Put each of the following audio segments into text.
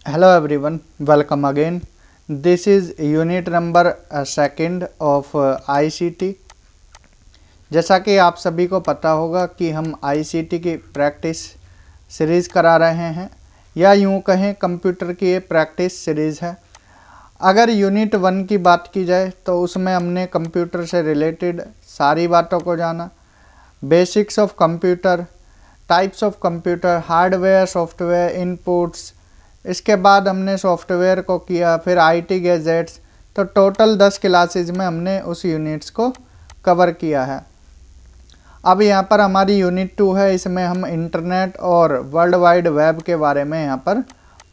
Hello everyone, welcome again. This is unit number second of ICT. जैसा कि आप सभी को पता होगा कि हम ICT की प्रैक्टिस सीरीज़ करा रहे हैं या यूँ कहें कंप्यूटर की ये प्रैक्टिस सीरीज़ है। अगर यूनिट 1 की बात की जाए तो उसमें हमने कंप्यूटर से रिलेटेड सारी बातों को जाना, basics of computer, types of computer, hardware, software, inputs. इसके बाद हमने सॉफ्टवेयर को किया, फिर आईटी गैजेट्स। तो टोटल 10 क्लासेज में हमने उस यूनिट्स को कवर किया है। अब यहाँ पर हमारी यूनिट 2 है, इसमें हम इंटरनेट और वर्ल्ड वाइड वेब के बारे में यहाँ पर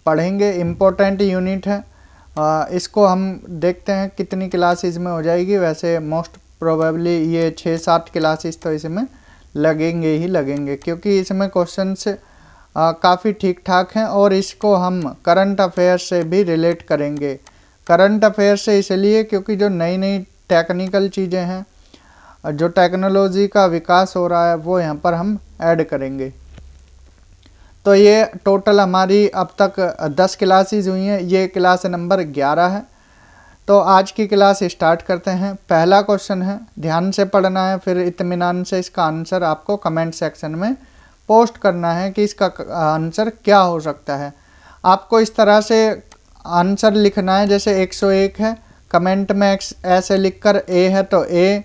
पढ़ेंगे। इम्पोर्टेंट यूनिट है, इसको हम देखते हैं कितनी क्लासेज में हो जाएगी। वैसे मोस्ट प्रोबेबली ये 6-7 क्लासेज तो इसमें लगेंगे ही लगेंगे, क्योंकि इसमें क्वेश्चंस काफ़ी ठीक ठाक हैं और इसको हम करंट अफेयर से भी रिलेट करेंगे। करंट अफेयर से इसलिए क्योंकि जो नई नई टेक्निकल चीज़ें हैं, जो टेक्नोलॉजी का विकास हो रहा है, वो यहाँ पर हम ऐड करेंगे। तो ये टोटल हमारी अब तक 10 क्लासेज हुई हैं, ये क्लास नंबर 11 है। तो आज की क्लास स्टार्ट करते हैं। पहला क्वेश्चन है, ध्यान से पढ़ना है, फिर इत्मीनान से इसका आंसर आपको कमेंट सेक्शन में पोस्ट करना है कि इसका आंसर क्या हो सकता है। आपको इस तरह से आंसर लिखना है, जैसे 101 है, कमेंट में ऐसे लिखकर ए है तो ए,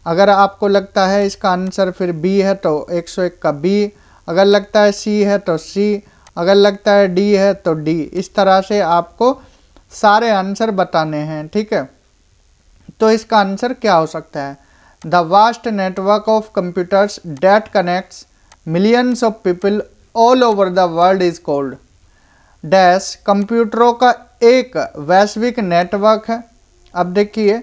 अगर आपको लगता है इसका आंसर फिर बी है तो 101 का बी, अगर लगता है सी है तो सी, अगर लगता है डी है तो डी। इस तरह से आपको सारे आंसर बताने हैं, ठीक है। तो इसका आंसर क्या हो सकता है? The vast network of computers that connects millions of people all over the world is called dash. कंप्यूटरों का एक वैश्विक नेटवर्क है। अब देखिए,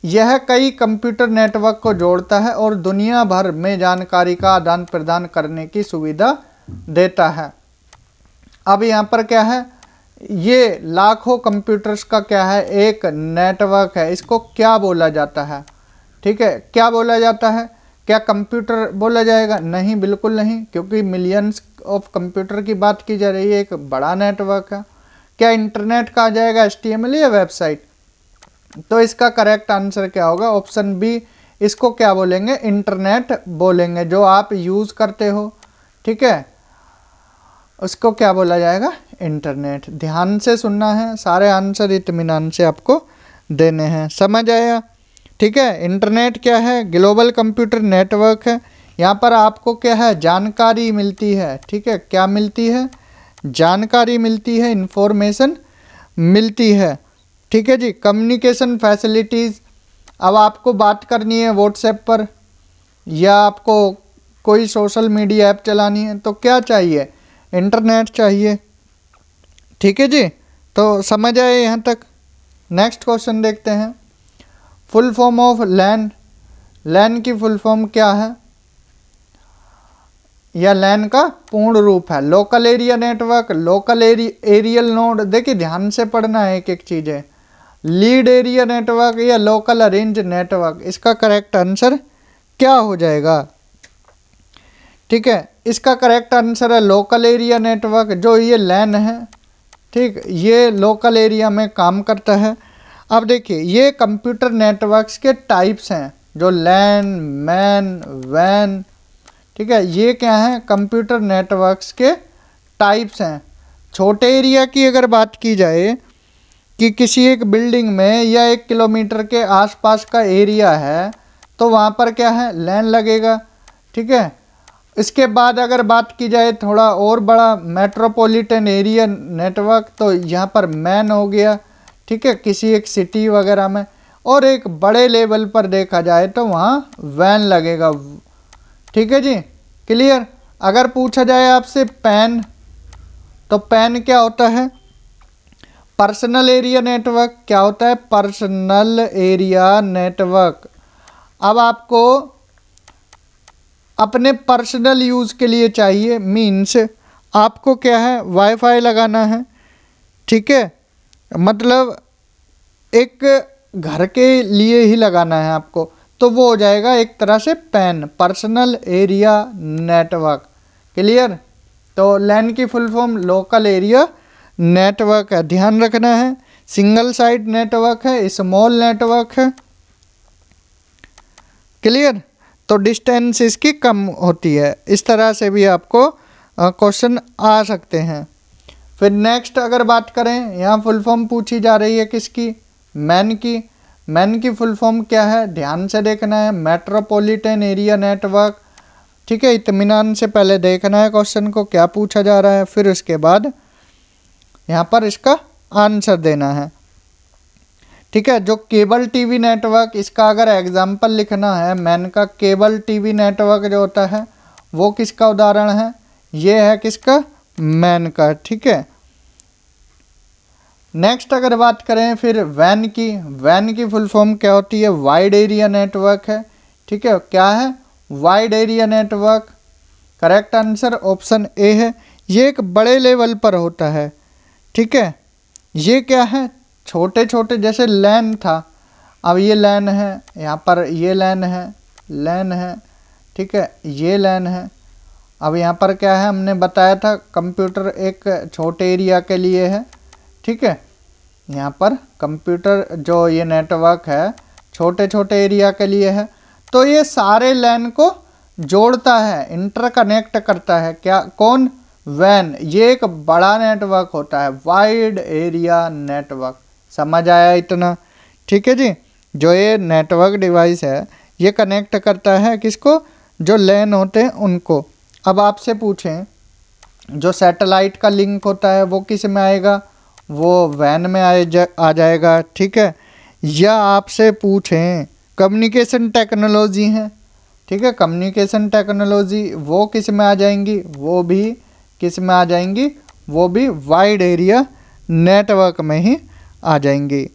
यह कई कंप्यूटर नेटवर्क को जोड़ता है और दुनिया भर में जानकारी का आदान प्रदान करने की सुविधा देता है। अब यहाँ पर क्या है, ये लाखों कंप्यूटर्स का क्या है, एक नेटवर्क है। इसको क्या बोला जाता है? ठीक है, क्या बोला जाता है? क्या कंप्यूटर बोला जाएगा? नहीं, बिल्कुल नहीं, क्योंकि मिलियंस ऑफ कंप्यूटर की बात की जा रही है, एक बड़ा नेटवर्क है। क्या इंटरनेट कहा जाएगा, HTML या वेबसाइट? तो इसका करेक्ट आंसर क्या होगा? Option B. इसको क्या बोलेंगे? इंटरनेट बोलेंगे, जो आप यूज़ करते हो, ठीक है, उसको क्या बोला जाएगा? इंटरनेट। ध्यान से सुनना है, सारे आंसर इत्मीनान से आपको देने हैं। समझ आया? ठीक है। इंटरनेट क्या है? ग्लोबल कंप्यूटर नेटवर्क है। यहाँ पर आपको क्या है? जानकारी मिलती है, ठीक है। क्या मिलती है? जानकारी मिलती है, इंफॉर्मेशन मिलती है, ठीक है जी। कम्युनिकेशन फैसिलिटीज़, अब आपको बात करनी है व्हाट्सएप पर या आपको कोई सोशल मीडिया ऐप चलानी है, तो क्या चाहिए? इंटरनेट चाहिए, ठीक है जी। तो समझ आए यहाँ तक? नेक्स्ट क्वेश्चन देखते हैं। फुल फॉर्म ऑफ लैन। लैन की फुल फॉर्म क्या है, या लैन का पूर्ण रूप है? Local area network, local aerial node. देखिए, ध्यान से पढ़ना है एक एक चीज़ें। लीड एरिया नेटवर्क या लोकल अरेंज नेटवर्क, इसका करेक्ट आंसर क्या हो जाएगा? ठीक है, इसका करेक्ट आंसर है लोकल एरिया नेटवर्क। जो ये लैन है, ठीक, ये लोकल एरिया में काम करता है। अब देखिए, ये कंप्यूटर नेटवर्क्स के टाइप्स हैं, जो लैन, मैन, वैन, ठीक है, ये क्या हैं? कंप्यूटर नेटवर्क्स के टाइप्स हैं। छोटे एरिया की अगर बात की जाए कि किसी एक बिल्डिंग में या 1 किलोमीटर के आसपास का एरिया है, तो वहाँ पर क्या है? लैन लगेगा, ठीक है। इसके बाद अगर बात की जाए थोड़ा और बड़ा मेट्रोपॉलिटन एरिया नेटवर्क, तो यहाँ पर मैन हो गया, ठीक है, किसी एक सिटी वगैरह में। और एक बड़े लेवल पर देखा जाए तो वहाँ वैन लगेगा, ठीक है जी। क्लियर? अगर पूछा जाए आपसे पैन, तो पैन क्या होता है? Personal area network. क्या होता है? Personal area network. अब आपको अपने पर्सनल यूज़ के लिए चाहिए, मीन्स आपको क्या है? वाईफाई लगाना है, ठीक है, मतलब एक घर के लिए ही लगाना है आपको, तो वो हो जाएगा एक तरह से pan, personal area network. Clear? तो लैन की full form local area network है, ध्यान रखना है। सिंगल साइट नेटवर्क है, स्मॉल नेटवर्क है, क्लियर। तो डिस्टेंस इसकी कम होती है। इस तरह से भी आपको क्वेश्चन आ सकते हैं। फिर नेक्स्ट अगर बात करें, यहाँ फुल फॉर्म पूछी जा रही है किसकी, मैन की। मैन की फुल फॉर्म क्या है, ध्यान से देखना है, मेट्रोपॉलिटन एरिया नेटवर्क। ठीक है, इत्मीनान से पहले देखना है क्वेश्चन को क्या पूछा जा रहा है, फिर उसके बाद यहाँ पर इसका आंसर देना है। ठीक है, जो केबल टीवी नेटवर्क, इसका अगर एग्जाम्पल लिखना है, मैन का केबल टीवी नेटवर्क जो होता है वो किसका उदाहरण है, ये है किसका, मैन का। ठीक है, नेक्स्ट अगर बात करें फिर वैन की फुल फॉर्म क्या होती है, वाइड एरिया नेटवर्क है। ठीक है, क्या है, wide area network. Correct answer option A है। ये एक बड़े लेवल पर होता है। ठीक है, ये क्या है, छोटे छोटे, जैसे लैन था, अब ये लैन है, यहाँ पर ये लैन है, ठीक है, ये लैन है। अब यहाँ पर क्या है, हमने बताया था कंप्यूटर एक छोटे एरिया के लिए है। ठीक है, यहाँ पर कंप्यूटर जो ये नेटवर्क है छोटे छोटे एरिया के लिए है। तो ये सारे लैन को जोड़ता है, इंटरकनेक्ट करता है, क्या, कौन, वैन। ये एक बड़ा नेटवर्क होता है, वाइड एरिया नेटवर्क। समझ आया इतना। ठीक है जी, जो ये नेटवर्क डिवाइस है ये कनेक्ट करता है किसको, जो लैन होते हैं उनको। अब आपसे पूछें, जो सैटेलाइट का लिंक होता है वो किस में आएगा, वो वैन में आ जाएगा। ठीक है, या आपसे पूछें कम्युनिकेशन टेक्नोलॉजी है, ठीक है, कम्युनिकेशन टेक्नोलॉजी वो किस में आ जाएंगी, वो भी किस में आ जाएंगी, वो भी वाइड एरिया नेटवर्क में ही आ जाएंगी।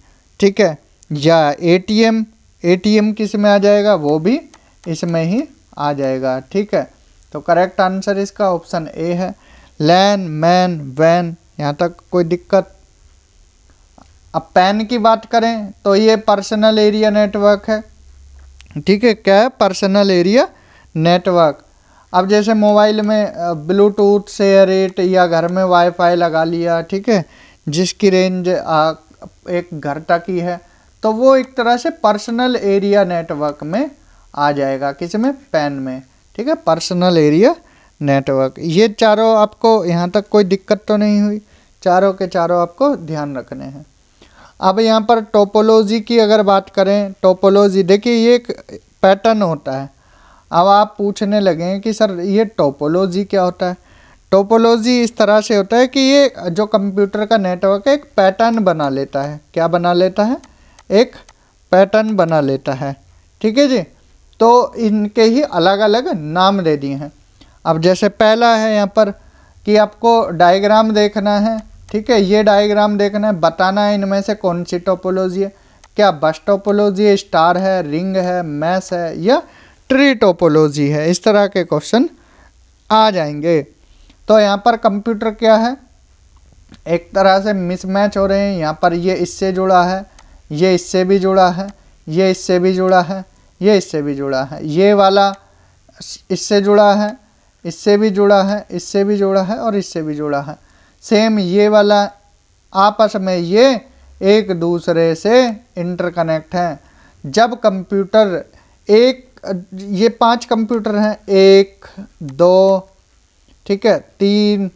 ठीक है, या एटीएम किस में आ जाएगा, वो भी इसमें ही आ जाएगा। ठीक है, तो करेक्ट आंसर इसका ऑप्शन ए है, लैन, मैन, वैन। यहाँ तक कोई दिक्कत। अब पैन की बात करें तो ये पर्सनल एरिया नेटवर्क है। ठीक है, क्या है, पर्सनल एरिया नेटवर्क। अब जैसे मोबाइल में ब्लूटूथ शेयर इट, या घर में वाईफाई लगा लिया, ठीक है, जिसकी रेंज एक घर तक ही है, तो वो एक तरह से पर्सनल एरिया नेटवर्क में आ जाएगा, किस में, पैन में। ठीक है, पर्सनल एरिया नेटवर्क। ये चारों आपको यहाँ तक कोई दिक्कत तो नहीं हुई, चारों के चारों आपको ध्यान रखने हैं। अब यहाँ पर टोपोलॉजी की अगर बात करें, टोपोलॉजी देखिए ये एक पैटर्न होता है। अब आप पूछने लगे कि सर ये टोपोलॉजी क्या होता है। टोपोलॉजी इस तरह से होता है कि ये जो कंप्यूटर का नेटवर्क है एक पैटर्न बना लेता है। क्या बना लेता है, एक पैटर्न बना लेता है। ठीक है जी, तो इनके ही अलग अलग नाम दे दिए हैं। अब जैसे पहला है यहाँ पर कि आपको डायग्राम देखना है। ठीक है, ये डायग्राम देखना है, बताना है इनमें से कौन सी टोपोलॉजी है। क्या बस टोपोलॉजी है, स्टार है, रिंग है, मैश है, या ट्री टोपोलॉजी है। इस तरह के क्वेश्चन आ जाएंगे। तो यहाँ पर कंप्यूटर क्या है, एक तरह से मिसमैच हो रहे हैं। यहाँ पर ये इससे जुड़ा है, ये इससे भी जुड़ा है, ये इससे भी जुड़ा है, ये इससे भी जुड़ा है, ये वाला इससे जुड़ा है, इससे भी जुड़ा है, इससे भी जुड़ा है, और इससे भी जुड़ा है। सेम ये वाला आपस में ये एक दूसरे से इंटरकनेक्ट हैं। जब कंप्यूटर एक, ये 5 कंप्यूटर हैं, 1 2, ठीक है, 3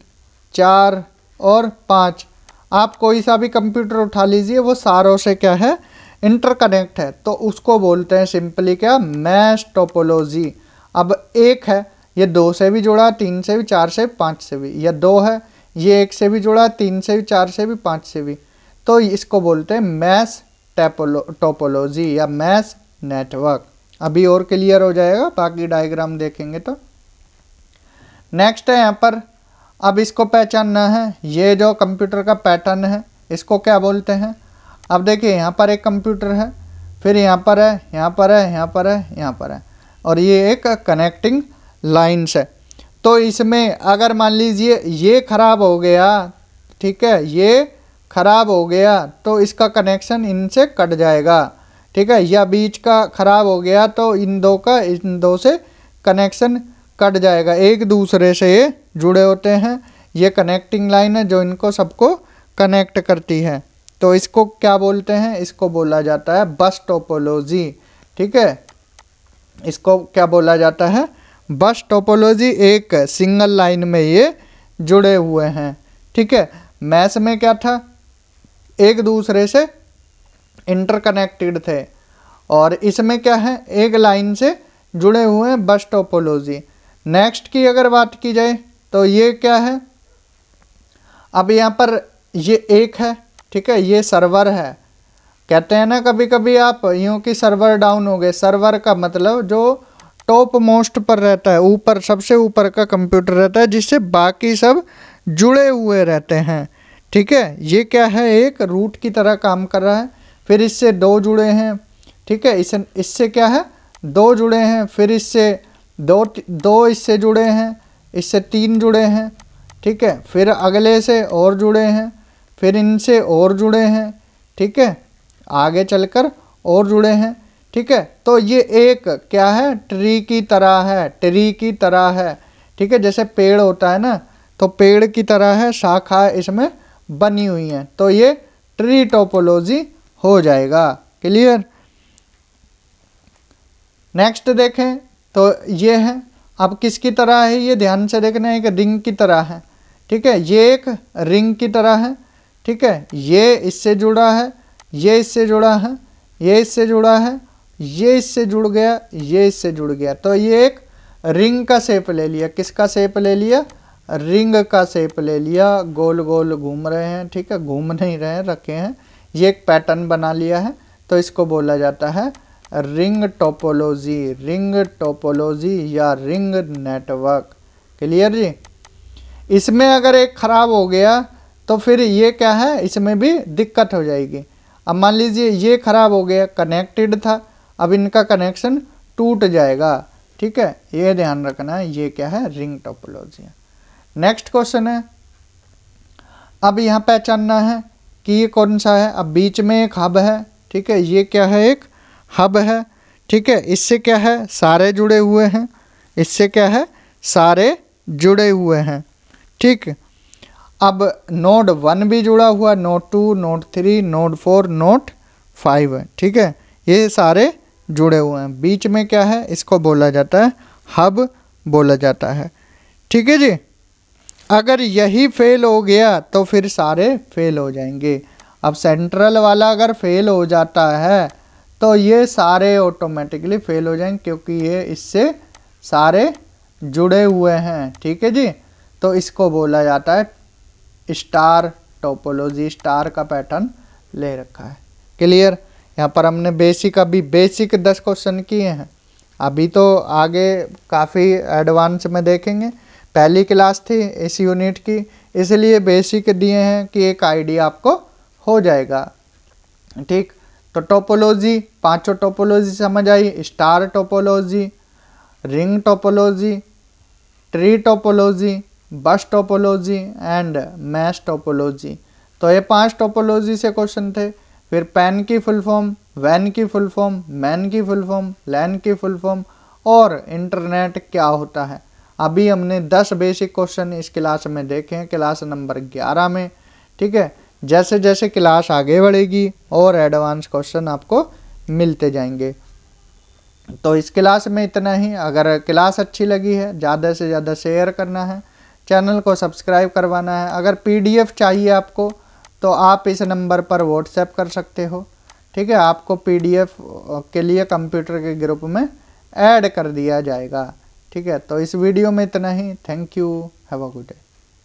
4 और 5। आप कोई सा भी कंप्यूटर उठा लीजिए, वो सारों से क्या है, इंटरकनेक्ट है, तो उसको बोलते हैं सिंपली क्या, मैश टोपोलॉजी। अब एक है, ये 2 से भी जुड़ा, 3 से भी, 4 से भी, 5 से भी, या 2 है, ये 1 से भी जुड़ा, 3 से भी, 4 से भी, 5 से भी, तो इसको बोलते हैं मैश टोपोलॉजी या मैश नेटवर्क। अभी और क्लियर हो जाएगा, बाकी डायग्राम देखेंगे तो। नेक्स्ट है यहाँ पर, अब इसको पहचानना है, ये जो कंप्यूटर का पैटर्न है इसको क्या बोलते हैं। अब देखिए यहाँ पर एक कंप्यूटर है, फिर यहाँ पर है, यहाँ पर है, यहाँ पर है, यहाँ पर है, और ये एक कनेक्टिंग लाइन्स है। तो इसमें अगर मान लीजिए ये ख़राब हो गया, ठीक है, ये ख़राब हो गया, तो इसका कनेक्शन इनसे कट जाएगा। ठीक है, या बीच का ख़राब हो गया तो इन दो से कनेक्शन कट जाएगा। एक दूसरे से ये जुड़े होते हैं, ये कनेक्टिंग लाइन है जो इनको सबको कनेक्ट करती है। तो इसको क्या बोलते हैं, इसको बोला जाता है बस टोपोलॉजी। ठीक है, इसको क्या बोला जाता है, बस टोपोलॉजी। एक सिंगल लाइन में ये जुड़े हुए हैं। ठीक है, मैश में क्या था, एक दूसरे से इंटरकनेक्टेड थे, और इसमें क्या है, एक लाइन से जुड़े हुए हैं, बस टोपोलॉजी। नेक्स्ट की अगर बात की जाए तो ये क्या है, अब यहाँ पर ये एक है, ठीक है, ये सर्वर है। कहते हैं ना कभी कभी आप यूँ कि सर्वर डाउन हो गए, सर्वर का मतलब जो टॉप मोस्ट पर रहता है, ऊपर सबसे ऊपर का कंप्यूटर रहता है जिससे बाकी सब जुड़े हुए रहते हैं। ठीक है, ये क्या है, एक रूट की तरह काम कर रहा है। फिर इससे दो जुड़े हैं, ठीक है, इससे क्या है, दो जुड़े हैं, फिर इससे दो इससे जुड़े हैं, इससे तीन जुड़े हैं। ठीक है, फिर अगले से और जुड़े हैं, फिर इनसे और जुड़े हैं। ठीक है, आगे चलकर और जुड़े हैं। ठीक है, तो ये एक क्या है, ट्री की तरह है, ट्री की तरह है। ठीक है, जैसे पेड़ होता है ना, तो पेड़ की तरह है, शाखा इसमें बनी हुई हैं, तो ये ट्री टोपोलॉजी हो जाएगा। क्लियर। नेक्स्ट देखें तो ये है, अब किसकी तरह है, ये ध्यान से देखना है, एक रिंग की तरह है। ठीक है, ये एक रिंग की तरह है। ठीक है, ये इससे जुड़ा है, ये इससे जुड़ा है, ये इससे जुड़ा है, ये इससे जुड़ गया, ये इससे जुड़ गया, तो ये एक रिंग का शेप ले लिया। किसका शेप ले लिया, रिंग का शेप ले लिया। गोल गोल घूम रहे हैं, ठीक है, घूम नहीं रहे हैं, रखे हैं, ये एक पैटर्न बना लिया है, तो इसको बोला जाता है रिंग टोपोलॉजी, रिंग टोपोलॉजी या रिंग नेटवर्क। क्लियर जी। इसमें अगर एक खराब हो गया तो फिर ये क्या है, इसमें भी दिक्कत हो जाएगी। अब मान लीजिए ये खराब हो गया, कनेक्टेड था, अब इनका कनेक्शन टूट जाएगा। ठीक है, ये ध्यान रखना है, ये क्या है, रिंग टोपोलॉजी है। नेक्स्ट क्वेश्चन है, अब यहाँ पहचानना है कि ये कौन सा है। अब बीच में एक हब है, ठीक है, ये क्या है, एक हब है। ठीक है, इससे क्या है, सारे जुड़े हुए हैं, इससे क्या है, सारे जुड़े हुए हैं। ठीक, अब नोड 1 भी जुड़ा हुआ, नोड 2, नोड 3, नोड 4, नोड 5 है। ठीक है, ये सारे जुड़े हुए हैं। बीच में क्या है, इसको बोला जाता है हब बोला जाता है। ठीक है जी। अगर यही फेल हो गया तो फिर सारे फेल हो जाएंगे। अब सेंट्रल वाला अगर फेल हो जाता है तो ये सारे ऑटोमेटिकली फेल हो जाएंगे, क्योंकि ये इससे सारे जुड़े हुए हैं। ठीक है जी, तो इसको बोला जाता है स्टार टोपोलॉजी, स्टार का पैटर्न ले रखा है। क्लियर। यहाँ पर हमने बेसिक, अभी बेसिक 10 क्वेश्चन किए हैं, अभी तो आगे काफ़ी एडवांस में देखेंगे। पहली क्लास थी इस यूनिट की, इसलिए बेसिक दिए हैं कि एक आइडिया आपको हो जाएगा। ठीक, तो टोपोलॉजी, पांचों टोपोलॉजी समझ आई, star topology, ring topology, tree topology, bus topology and mesh topology. तो ये 5 टोपोलॉजी से क्वेश्चन थे। फिर पेन की फुल फॉर्म, वैन की फुल फॉर्म, मैन की फुल फॉर्म, लैन की फुल फॉर्म और इंटरनेट क्या होता है। अभी हमने 10 बेसिक क्वेश्चन इस क्लास में देखे हैं, क्लास नंबर 11 में। ठीक है, जैसे जैसे क्लास आगे बढ़ेगी और एडवांस क्वेश्चन आपको मिलते जाएंगे। तो इस क्लास में इतना ही। अगर क्लास अच्छी लगी है, ज़्यादा से ज़्यादा शेयर करना है, चैनल को सब्सक्राइब करवाना है। अगर PDF चाहिए आपको तो आप इस नंबर पर व्हाट्सएप कर सकते हो। ठीक है, आपको PDF के लिए कंप्यूटर के ग्रुप में ऐड कर दिया जाएगा। ठीक है, तो इस वीडियो में इतना ही। Thank you, have a good day.